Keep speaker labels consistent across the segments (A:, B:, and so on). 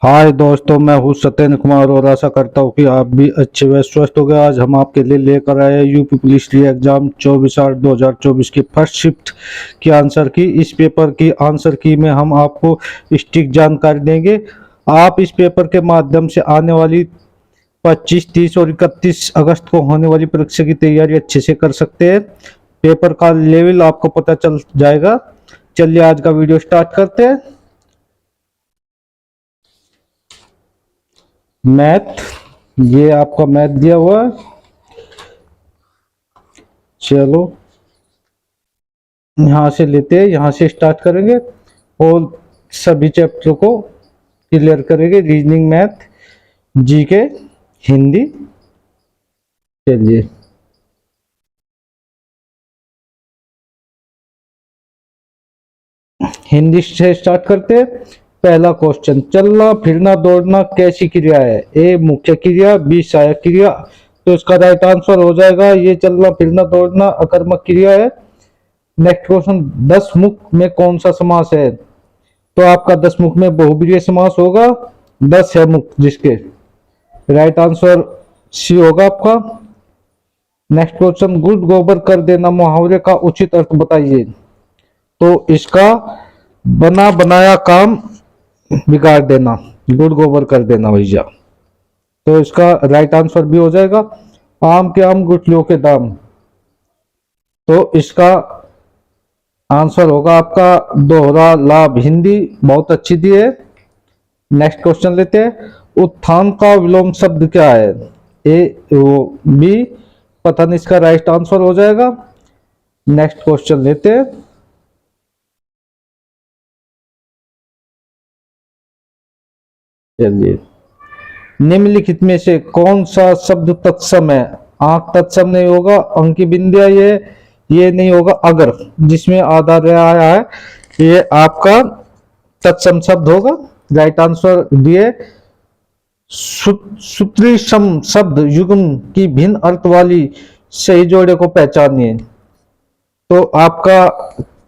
A: हाय दोस्तों, मैं हूँ सत्येंद्र कुमार और आशा करता हूँ कि आप भी अच्छे व स्वस्थ हो गए। आज हम आपके लिए लेकर आए हैं यूपी पुलिस री एग्जाम 24/8/2024 की फर्स्ट शिफ्ट की आंसर की। इस पेपर की आंसर की में हम आपको स्टिक जानकारी देंगे। आप इस पेपर के माध्यम से आने वाली 25, 30 और 31 अगस्त को होने वाली परीक्षा की तैयारी अच्छे से कर सकते हैं। पेपर का लेवल आपको पता चल जाएगा। चलिए आज का वीडियो स्टार्ट करते हैं। मैथ, ये आपका मैथ दिया हुआ है। चलो यहाँ से लेते हैं, यहाँ से स्टार्ट करेंगे और सभी चैप्टर को क्लियर करेंगे। Reasoning, math, GK, Hindi. चलिए हिंदी से स्टार्ट करते हैं। पहला क्वेश्चन, चलना फिरना दौड़ना कैसी क्रिया है? ए मुख्य क्रिया, बी सहायक क्रिया। तो इसका राइट आंसर हो जाएगा ये चलना फिरना दौड़ना अकर्मक क्रिया है। नेक्स्ट क्वेश्चन, दस मुख में कौन सा समास है? तो आपका दस मुख में बहुब्रीहि समास होगा। दस है मुख जिसके। राइट आंसर सी होगा आपका। नेक्स्ट क्वेश्चन, गुड़ गोबर कर देना मुहावरे का उचित अर्थ बताइए। तो इसका बना बनाया काम बिगाड़ देना, गुड़ गोबर कर देना भैया। तो इसका राइट आंसर भी हो जाएगा। आम के आम गुठलियों के दाम। तो इसका आंसर होगा आपका दोहरा लाभ। हिंदी बहुत अच्छी दी है। नेक्स्ट क्वेश्चन लेते हैं। उत्थान का विलोम शब्द क्या है? ए बी, पता नहीं, इसका राइट आंसर हो जाएगा। नेक्स्ट क्वेश्चन लेते हैं। चलिए, निम्नलिखित में से कौन सा शब्द तत्सम है? आंख तत्सम नहीं होगा। अंकी बिंदिया ये नहीं होगा। अगर जिसमें आधार आया है ये आपका तत्सम शब्द होगा। राइट आंसर दिए। सूत्री सम शब्द युग्म की भिन्न अर्थ वाली सही जोड़े को पहचानिए। तो आपका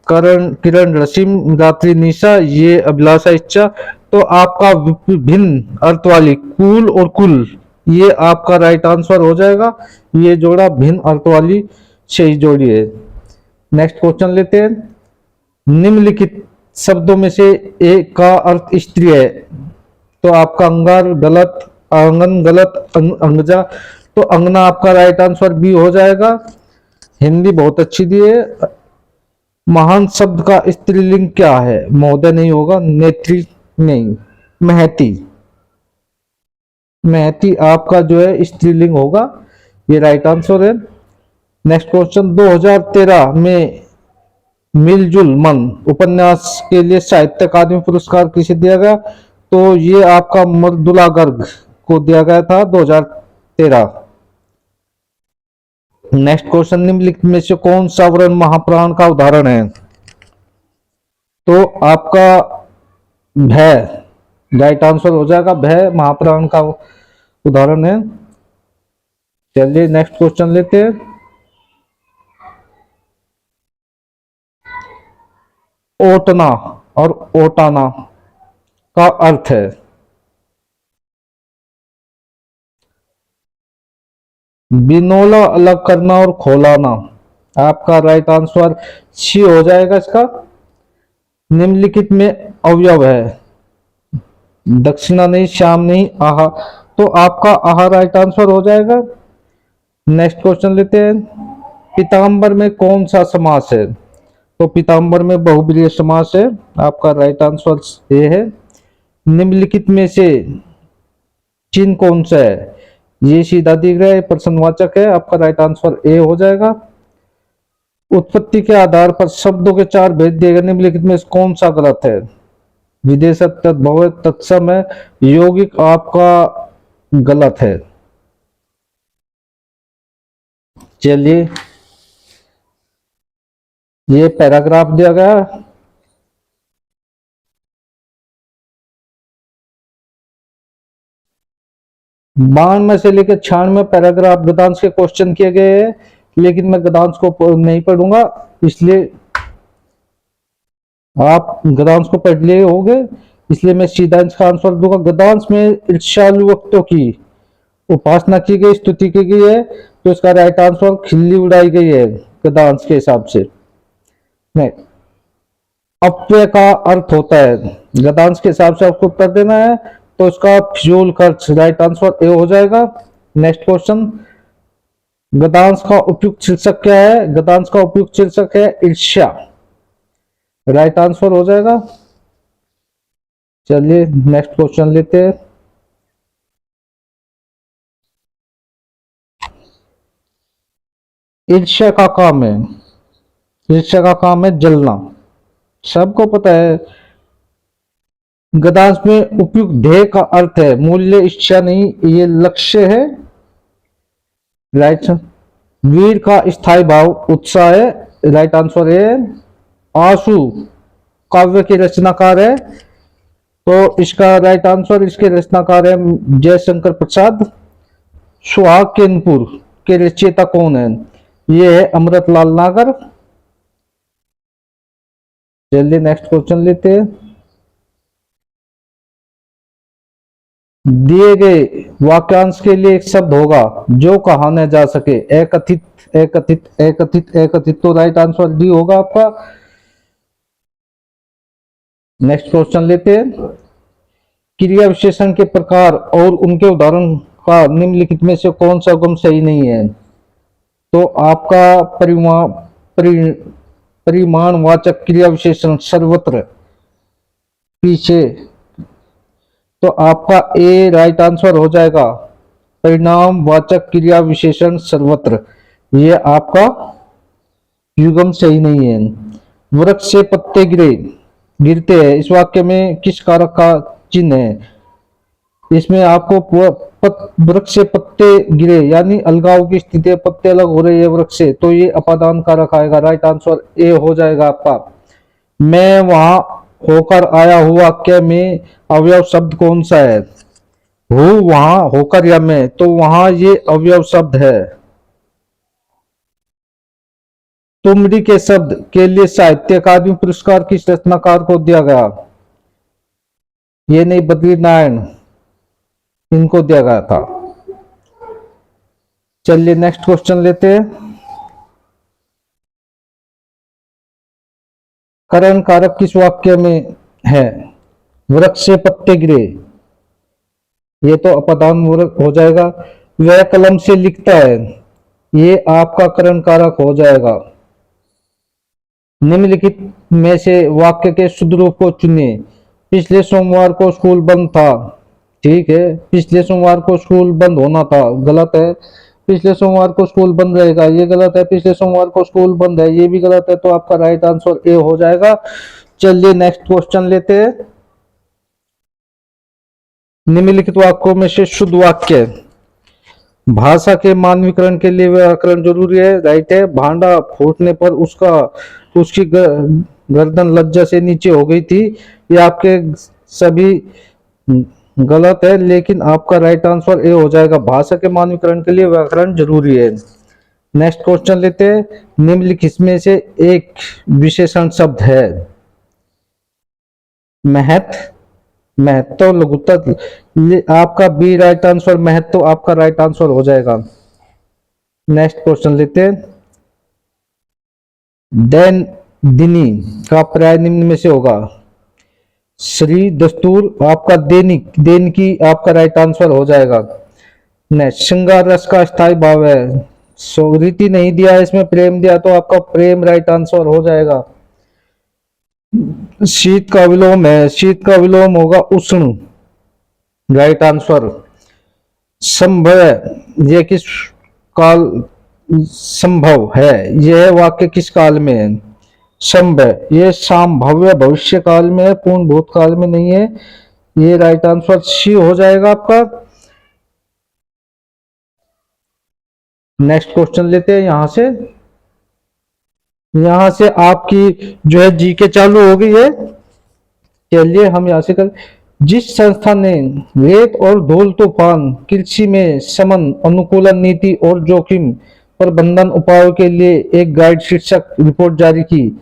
A: करण किरण रसीम रात्रि निशा, ये अभिलाषा इच्छा। तो आपका भिन्न अर्थ वाली कुल और कुल, ये आपका राइट आंसर हो जाएगा। ये जोड़ा भिन्न अर्थ वाली सही जोड़ी है। नेक्स्ट क्वेश्चन लेते हैं। निम्नलिखित शब्दों में से एक का अर्थ स्त्री है। तो आपका अंगार गलत, आंगन गलत, अंगजा। तो अंगना आपका राइट आंसर बी हो जाएगा। हिंदी बहुत अच्छी दी है। महान शब्द का स्त्रीलिंग क्या है? महोदय नहीं होगा। नेत्री नहीं, महती। महती आपका जो है स्त्रीलिंग होगा। ये राइट आंसर है। नेक्स्ट क्वेश्चन, 2013 में मिलजुल मन उपन्यास के लिए साहित्य अकादमी पुरस्कार किसे दिया गया? तो ये आपका मृदुला गर्ग को दिया गया था 2013। नेक्स्ट क्वेश्चन, निम्नलिखित में से कौन सा वर्ण महाप्राण का उदाहरण है? तो आपका भय राइट आंसर हो जाएगा। भय महाप्राण का उदाहरण है। चलिए नेक्स्ट क्वेश्चन लेते हैं। ओटना और ओटाना का अर्थ है। बिनोला अलग करना और खोलाना। आपका राइट आंसर सी हो जाएगा इसका। निम्नलिखित में अवयव है। दक्षिणा नहीं, श्याम नहीं, आहा। तो आपका आहा राइट आंसर हो जाएगा। नेक्स्ट क्वेश्चन लेते हैं। पीताम्बर में कौन सा समास है? तो पीताम्बर में बहुब्रीहि समास है। आपका राइट आंसर ए है। निम्नलिखित में से चिन्ह कौन सा है? ये सीधा दिख रहा है, प्रश्नवाचक है। आपका राइट आंसर ए हो जाएगा। उत्पत्ति के आधार पर शब्दों के चार भेद दिए गए, निम्नलिखित में से कौन सा गलत है? विदेशक, तद्भव, तत्सम है। यौगिक आपका गलत है। चलिए, ये पैराग्राफ दिया गया। बाण में से लेकर 96 पैराग्राफ गद्यांश के क्वेश्चन किए गए हैं, लेकिन मैं गद्यांश को नहीं पढ़ूंगा, इसलिए आप गद्यांश को पढ़ लिए होंगे। इसलिए मैं सीधा इसका आंसर दूंगा। गद्यांश में ईर्ष्यालु वक्तों की उपासना की गई, स्तुति की गई है, तो इसका राइट आंसर खिल्ली उड़ाई गई है गद्यांश के हिसाब से। नहीं, अपव्यय का अर्थ होता है, गद्यांश के हिसाब से आपको उत्तर देना है, तो इसका फिजूल खर्च राइट आंसर ए हो जाएगा। नेक्स्ट क्वेश्चन, गद्यांश का उपयुक्त शीर्षक क्या है? गद्यांश का उपयुक्त शीर्षक है ईर्ष्या, राइट आंसर हो जाएगा। चलिए नेक्स्ट क्वेश्चन लेते हैं। ईर्ष्या का काम है, ईर्ष्या का काम है जलना, सबको पता है। गद्यांश में उपयुक्त ध्येय का अर्थ है मूल्य, इच्छा नहीं, ये लक्ष्य है, राइट। वीर का स्थायी भाव उत्साह है, राइट आंसर है। आंसू काव्य के रचनाकार है, तो इसका राइट आंसर, इसके रचनाकार है जयशंकर प्रसाद। सुहाग केनपुर के रचयिता कौन है? ये है अमृतलाल नागर। चलिए नेक्स्ट क्वेश्चन लेते हैं। दिए गए वाक्यांश के लिए एक शब्द होगा जो कहा न जा सके। एकथित, एकथित, एकथित, एकथित, तो राइट आंसर डी होगा आपका। नेक्स्ट क्वेश्चन लेते हैं। क्रिया विशेषण के प्रकार और उनके उदाहरण का निम्नलिखित में से कौन सा उगम सही नहीं है? तो आपका परिमाणवाचक क्रिया विशेषण सर्वत्र, पीछे, तो आपका ए राइट आंसर हो जाएगा। परिणामवाचक क्रिया विशेषण सर्वत्र, ये आपका युगम सही नहीं है। वृक्ष से पत्ते गिरते हैं, इस वाक्य में किस कारक का चिन्ह है? इसमें आपको वृक्ष से पत्ते गिरे यानी अलगाव की स्थिति है, पत्ते अलग हो रहे हैं वृक्ष से, तो ये अपादान कारक आएगा, राइट आंसर ए हो जाएगा आपका। मैं वहां होकर आया हूं वाक्य में अवयव शब्द कौन सा है? हूं, वहां, होकर या मैं, तो वहां ये अवयव शब्द है। तुमड़ी के शब्द के लिए साहित्य अकादमी पुरस्कार किस रचनाकार को दिया गया? ये नहीं, बद्रीनारायण, इनको दिया गया था। चलिए नेक्स्ट क्वेश्चन लेते हैं। करण कारक किस वाक्य में है? वृक्ष से पत्ते गिरे, ये तो अपदान हो जाएगा। वह कलम से लिखता है, ये आपका करण कारक हो जाएगा। निम्नलिखित में से वाक्य के शुद्ध रूप को चुनिए। पिछले सोमवार को स्कूल बंद था, ठीक है। पिछले सोमवार को स्कूल बंद होना था, गलत है। पिछले सोमवार को स्कूल बंद रहेगा, ये गलत है। पिछले सोमवार को स्कूल बंद है, ये भी गलत है, तो आपका राइट आंसर ए हो जाएगा। चलिए नेक्स्ट क्वेश्चन लेते हैं। निम्नलिखित वाक्यों में से शुद्ध वाक्य। भाषा के मानवीकरण के लिए व्याकरण जरूरी है, राइट है। भांडा फूटने पर उसकी गर्दन लज्जा से नीचे हो गई थी, ये आपके सभी गलत है, लेकिन आपका राइट आंसर ए हो जाएगा। भाषा के मानवीकरण के लिए व्याकरण जरूरी है। नेक्स्ट क्वेश्चन लेते हैं। निम्नलिखित में से एक विशेषण शब्द है। महत्व, महत्व, लघुत्तर, आपका बी राइट आंसर, महत्व आपका राइट आंसर हो जाएगा। नेक्स्ट क्वेश्चन लेते हैं। दैन दिनी का पर्याय निम्न में से होगा। श्री, दस्तूर, आपका दैनिक, दिन की आपका राइट आंसर हो जाएगा। नेक्स्ट, श्रृंगार रस का स्थायी भाव है, रीति नहीं दिया है, इसमें प्रेम दिया, तो आपका प्रेम राइट आंसर हो जाएगा। शीत का विलोम है, शीत का विलोम होगा उष्ण, राइट आंसर। संभव, यह किस काल संभव है, यह वाक्य किस काल में है? संभव, ये संभाव्य भविष्य काल में है, पूर्ण भूतकाल में नहीं है, ये राइट आंसर सी हो जाएगा आपका। नेक्स्ट क्वेश्चन लेते हैं। यहां से आपकी जो है जीके चालू हो गई है। चलिए हम यहां से कर। जिस संस्था ने रेत और धूल तूफान, कृषि में समन, अनुकूलन नीति और जोखिम प्रबंधन उपायों के लिए एक गाइड शीर्षक रिपोर्ट जारी की,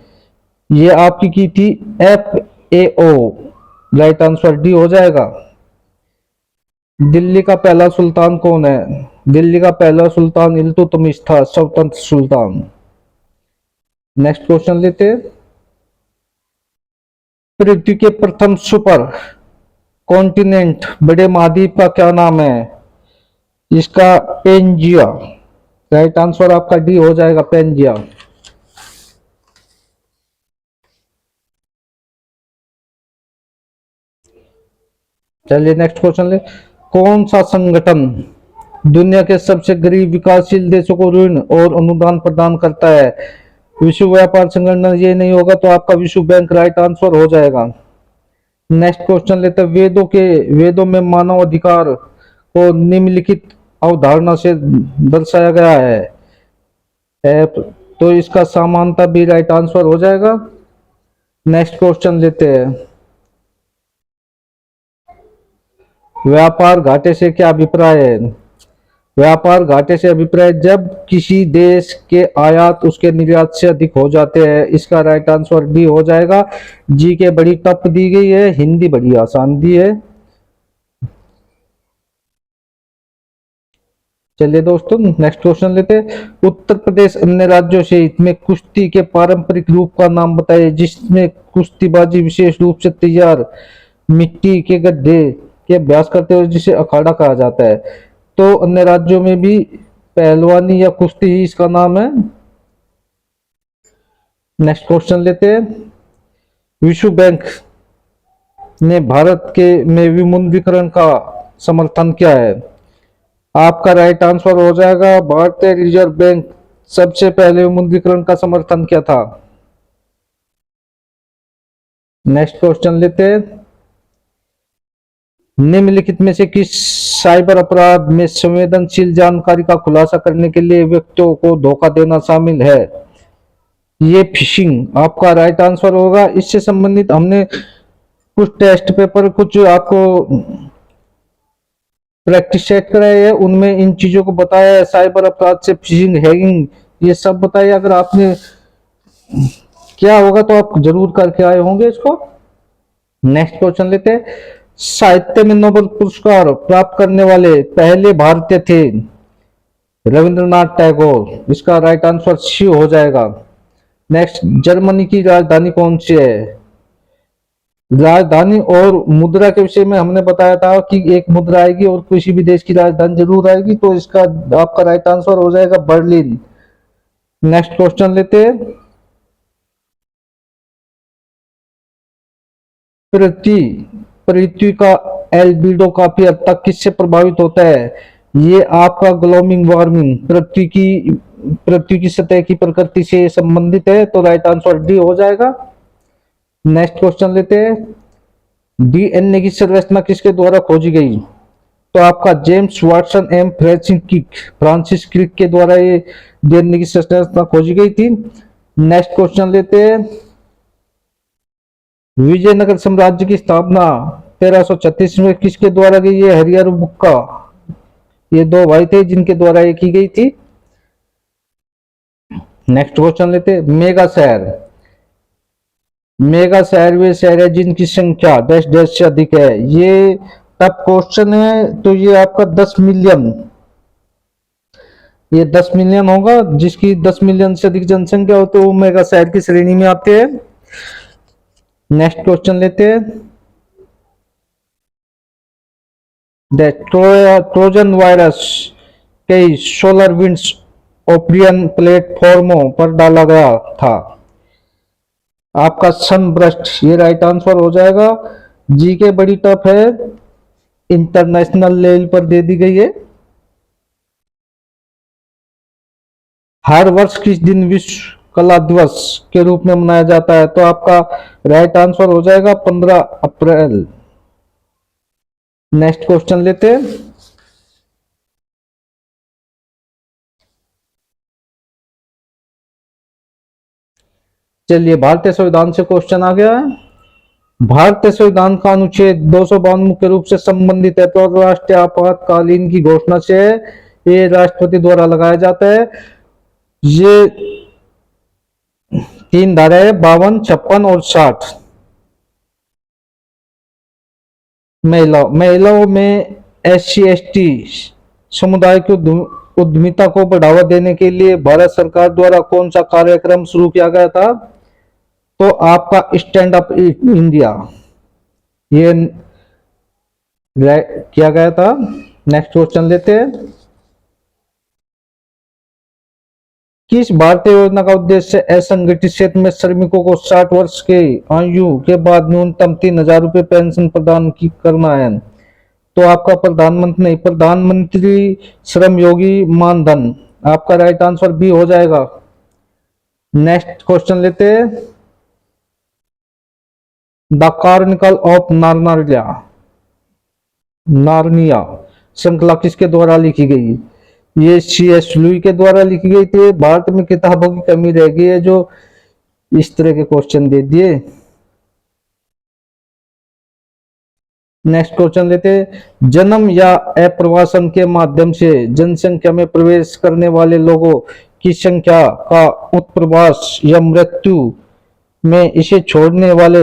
A: ये आपकी की थी FAO, राइट आंसर डी हो जाएगा। दिल्ली का पहला सुल्तान कौन है? दिल्ली का पहला सुल्तान इल्तुतमिश था, स्वतंत्र सुल्तान। नेक्स्ट क्वेश्चन लेते हैं। पृथ्वी के प्रथम सुपर कॉन्टिनेंट बड़े महाद्वीप का क्या नाम है? इसका पेंजिया। राइट आंसर आपका डी हो जाएगा, पेंजिया। चलिए नेक्स्ट क्वेश्चन ले। कौन सा संगठन दुनिया के सबसे गरीब विकासशील देशों को ऋण और अनुदान प्रदान करता है? विश्व व्यापार संगठन ये नहीं होगा तो आपका विश्व बैंक राइट आंसर हो जाएगा। नेक्स्ट क्वेश्चन लेते हैं। वेदों में मानव अधिकार को निम्नलिखित अवधारणा से दर्शाया गया तो इसका समानता भी राइट आंसर हो जाएगा। नेक्स्ट क्वेश्चन लेते हैं। व्यापार घाटे से क्या अभिप्राय है? व्यापार घाटे से अभिप्राय जब किसी देश के आयात उसके निर्यात से अधिक हो जाते हैं। इसका राइट आंसर डी हो जाएगा। जी के बड़ी टफ दी गई है, हिंदी बड़ी आसान दी है। चलिए दोस्तों नेक्स्ट क्वेश्चन लेते हैं। उत्तर प्रदेश अन्य राज्यों से में कुश्ती के पारंपरिक रूप का नाम बताइए जिसमें कुश्तीबाजी विशेष रूप से तैयार मिट्टी के गड्ढे के अभ्यास करते हुए जिसे अखाड़ा कहा जाता है। तो अन्य राज्यों में भी पहलवानी या कुश्ती ही इसका नाम है। नेक्स्ट क्वेश्चन लेते हैं। विश्व बैंक ने भारत के में विमुद्रीकरण का समर्थन किया है? आपका राइट आंसर हो जाएगा। भारतीय रिजर्व बैंक सबसे पहले विमुद्रीकरण का समर्थन किया था। नेक्स्ट क्वेश्चन लेते हैं। निम्नलिखित में से किस साइबर अपराध में संवेदनशील जानकारी का खुलासा करने के लिए व्यक्तियों को धोखा देना शामिल है? ये फिशिंग आपका राइट आंसर होगा। इससे संबंधित हमने कुछ टेस्ट पेपर कुछ आपको प्रैक्टिस सेट कराए है, उनमें इन चीजों को बताया है। साइबर अपराध से फिशिंग, हैकिंग ये सब बताया। अगर आपने क्या होगा तो आप जरूर करके आए होंगे इसको। नेक्स्ट क्वेश्चन लेते हैं। साहित्य में नोबेल पुरस्कार प्राप्त करने वाले पहले भारतीय थे? रविंद्रनाथ टैगोर। इसका राइट आंसर सी हो जाएगा। नेक्स्ट, जर्मनी की राजधानी कौन सी है? राजधानी और मुद्रा के विषय में हमने बताया था कि एक मुद्रा आएगी और किसी भी देश की राजधानी जरूर आएगी, तो इसका आपका राइट आंसर हो जाएगा बर्लिन। नेक्स्ट क्वेश्चन लेते हैं। पृथ्वी का एल्बिडो काफी हद तक किससे प्रभावित होता है? ये आपका ग्लोबल वार्मिंग पृथ्वी की सतह की प्रकृति से संबंधित है, तो राइट आंसर डी हो जाएगा। नेक्स्ट क्वेश्चन लेते हैं। डीएनए की संरचना किसके द्वारा खोजी गई? तो आपका James Watson and Francis Crick के द्वारा ये डीएनए की संरचना खोजी गई थी। नेक्स्ट क्वेश्चन लेते हैं। विजयनगर साम्राज्य की स्थापना 1336 में किसके द्वारा की? ये हरिहर बुक्का, ये दो भाई थे जिनके द्वारा ये की गई थी। नेक्स्ट क्वेश्चन लेते हैं। मेगा शहर वे शहर है जिनकी संख्या डैश डैश से अधिक है। ये टफ क्वेश्चन है, तो ये आपका 10 मिलियन, ये 10 मिलियन होगा। जिसकी 10 मिलियन से अधिक जनसंख्या हो तो वो मेगा शहर की श्रेणी में आते हैं। नेक्स्ट क्वेश्चन लेते हैं। ट्रोजन वायरस कई सोलर विंड्स ओपियन प्लेटफॉर्मों पर डाला गया था? आपका सनब्रस्ट ये राइट आंसर हो जाएगा। जी के बड़ी टफ है, इंटरनेशनल लेवल पर दे दी गई है। हर वर्ष किस दिन विश्व कला दिवस के रूप में मनाया जाता है? तो आपका राइट आंसर हो जाएगा 15 अप्रैल। नेक्स्ट क्वेश्चन लेते हैं। चलिए भारतीय संविधान से क्वेश्चन आ गया है। भारतीय संविधान का अनुच्छेद 252 मुख्य रूप से संबंधित है तो राष्ट्रीय आपातकालीन की घोषणा से ये राष्ट्रपति द्वारा लगाया जाता है। ये 3 धाराएं 52, 56 और 60। महिलाओं में SC/ST समुदाय की उद्यमिता को बढ़ावा देने के लिए भारत सरकार द्वारा कौन सा कार्यक्रम शुरू किया गया था? तो आपका स्टैंड अप इंडिया ये किया गया था। नेक्स्ट क्वेश्चन लेते हैं। किस भारतीय योजना का उद्देश्य असंगठित क्षेत्र में श्रमिकों को 60 वर्ष के आयु के बाद न्यूनतम 3,000 रुपये पेंशन प्रदान करना है? तो आपका प्रधानमंत्री श्रम योगी मानधन। आपका राइट आंसर बी हो जाएगा। नेक्स्ट क्वेश्चन लेते हैं। द कार्निकल ऑफ नार्निया श्रृंखला किसके द्वारा लिखी गई? ये C.S. लुई के द्वारा लिखी गई थी। भारत में किताबों की कमी रह गई है जो इस तरह के क्वेश्चन दे दिए। नेक्स्ट क्वेश्चन लेते हैं। जन्म या अप्रवासन के माध्यम से जनसंख्या में प्रवेश करने वाले लोगों की संख्या का उत्प्रवास या मृत्यु में इसे छोड़ने वाले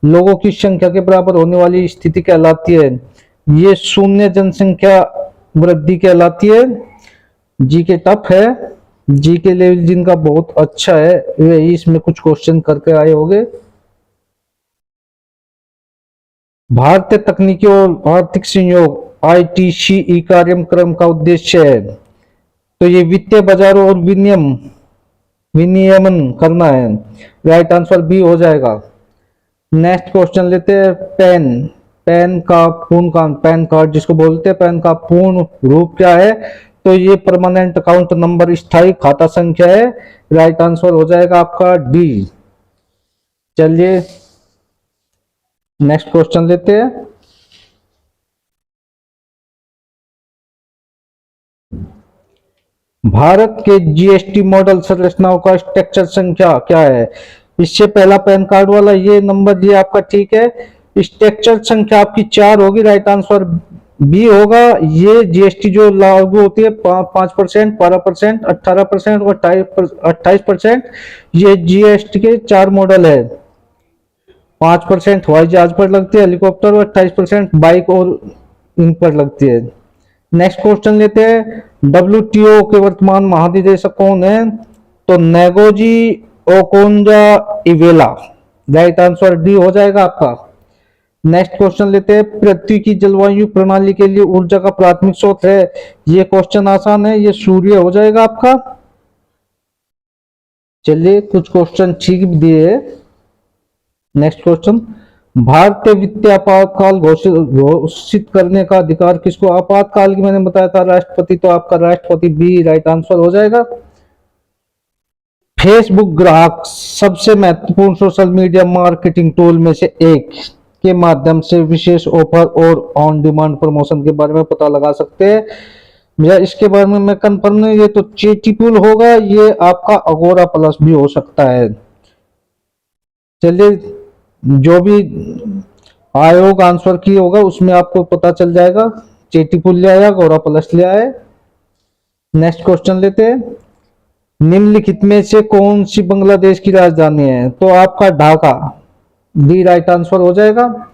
A: लोगों की संख्या के बराबर होने वाली स्थिति कहलाती है। ये शून्य जनसंख्या वृद्धि कहलाती है। जी के टफ है, जी के लेवल जिनका बहुत अच्छा है वे इसमें कुछ क्वेश्चन करके आए होंगे। भारतीय तकनीकी और आर्थिक सहयोग ITCE कार्यक्रम का उद्देश्य है। तो ये वित्तीय बाजारों और विनियमन करना है। राइट आंसर बी हो जाएगा। नेक्स्ट क्वेश्चन लेते हैं। पैन कार्ड जिसको बोलते हैं, पैन का पूर्ण रूप क्या है? तो ये परमानेंट अकाउंट नंबर, स्थायी खाता संख्या है। राइट आंसर हो जाएगा आपका डी। चलिए नेक्स्ट क्वेश्चन लेते हैं। भारत के GST मॉडल संरचनाओं का स्ट्रक्चर संख्या क्या है? इससे पहला पैन कार्ड वाला ये नंबर ये आपका ठीक है। स्ट्रक्चर संख्या आपकी 4 होगी। राइट आंसर बी होगा। ये GST जो लागू होती है 5%, 12%, 18% और 28%, ये GST के 4 मॉडल है। 5% हवाई जहाज पर लगती है, हेलीकॉप्टर, और 28% बाइक और इन पर लगती है। नेक्स्ट क्वेश्चन लेते हैं। WTO के वर्तमान महानिदेशक कौन है? तो नेगोजी ओकोंजा-इवेला। राइट आंसर डी हो जाएगा आपका। नेक्स्ट क्वेश्चन लेते हैं। पृथ्वी की जलवायु प्रणाली के लिए ऊर्जा का प्राथमिक स्रोत है। ये क्वेश्चन आसान है, ये सूर्य हो जाएगा आपका। चलिए कुछ क्वेश्चन ठीक भी दिए। Next question. भारतीय वित्तीय आपातकाल घोषित करने का अधिकार किसको? आपातकाल की मैंने बताया था राष्ट्रपति, तो आपका राष्ट्रपति बी राइट आंसर हो जाएगा। फेसबुक ग्राहक सबसे महत्वपूर्ण सोशल मीडिया मार्केटिंग टूल में से एक के माध्यम से विशेष ऑफर और ऑन डिमांड प्रमोशन के बारे में पता लगा सकते हैं। या इसके बारे में मैं कंफर्म नहीं, ये तो चेटीपुल होगा, ये आपका अगोरा प्लस भी हो सकता है। चलिए जो भी आयोग आंसर की होगा उसमें आपको पता चल जाएगा। चेटीपुल ले आया, अगोरा प्लस ले आए। नेक्स्ट क्वेश्चन लेते हैं। निम्नलिखित में से कौन सी बांग्लादेश की राजधानी है? तो आपका ढाका डी राइट आंसर हो जाएगा।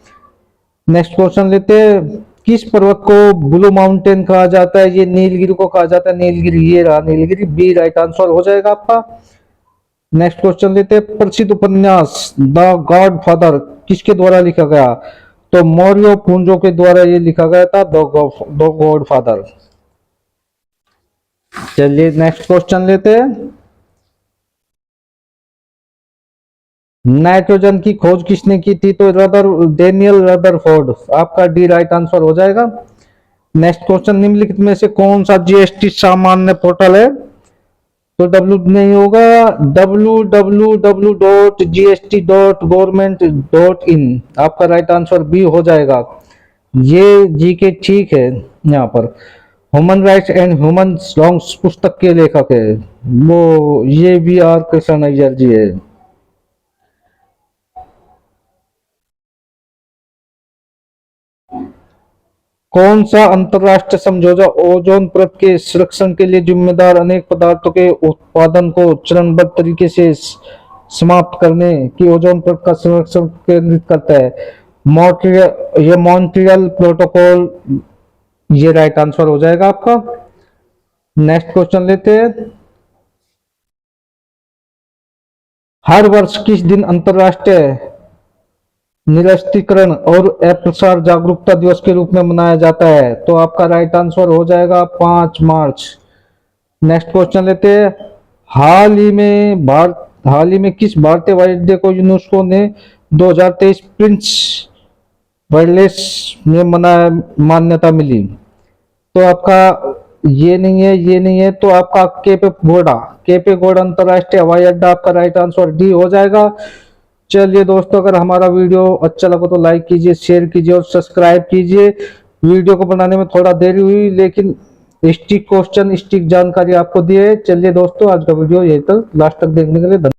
A: नेक्स्ट क्वेश्चन लेते हैं। किस पर्वत को ब्लू माउंटेन कहा जाता है? ये नीलगिरी को कहा जाता है। नीलगिरी ये रहा, नीलगिरी बी राइट आंसर हो जाएगा आपका। नेक्स्ट क्वेश्चन लेते हैं। प्रसिद्ध उपन्यास द गॉडफादर किसके द्वारा लिखा गया? तो मौर्य पूंजो के द्वारा ये लिखा गया था, द गॉडफादर। चलिए नेक्स्ट क्वेश्चन लेते हैं। नाइट्रोजन की खोज किसने की थी? तो डेनियल रदरफोर्ड। आपका डी राइट आंसर हो जाएगा। Next question. निम्नलिखित में से कौन सा GST सामान्य पोर्टल है? तो W नहीं होगा, www.gst.government.in। आपका राइट आंसर बी हो जाएगा। ये जी के ठीक है। यहाँ पर human rights and human wrongs पुस्तक के लेखक है वो ये VR कृष्ण अय्यर जी है। कौन सा अंतरराष्ट्रीय समझौता ओजोन परत के संरक्षण के लिए जिम्मेदार अनेक पदार्थों के उत्पादन को चरणबद्ध तरीके से समाप्त करने की ओजोन परत का संरक्षण केंद्रित करता है? ये मॉन्ट्रियल प्रोटोकॉल, ये राइट आंसर हो जाएगा आपका। नेक्स्ट क्वेश्चन लेते हैं। हर वर्ष किस दिन अंतरराष्ट्रीय निरस्त्रीकरण और अप्रसार जागरूकता दिवस के रूप में मनाया जाता है? तो आपका राइट आंसर हो जाएगा 5 मार्च। नेक्स्ट क्वेश्चन लेते हैं। हाल ही में किस भारतीय वाद्य को यूनेस्को ने 2023 प्रिंस वायरलेस में मान्यता मिली? तो आपका ये नहीं है, ये नहीं है, तो आपका केपे गौड़ा अंतरराष्ट्रीय हवाई अड्डा आपका राइट आंसर डी हो जाएगा। चलिए दोस्तों, अगर हमारा वीडियो अच्छा लगा तो लाइक कीजिए, शेयर कीजिए और सब्सक्राइब कीजिए। वीडियो को बनाने में थोड़ा देरी हुई, लेकिन स्टिक क्वेश्चन, स्टिक जानकारी आपको दी है। चलिए दोस्तों, आज का वीडियो यहीं तक, लास्ट तक देखने के लिए धन्यवाद।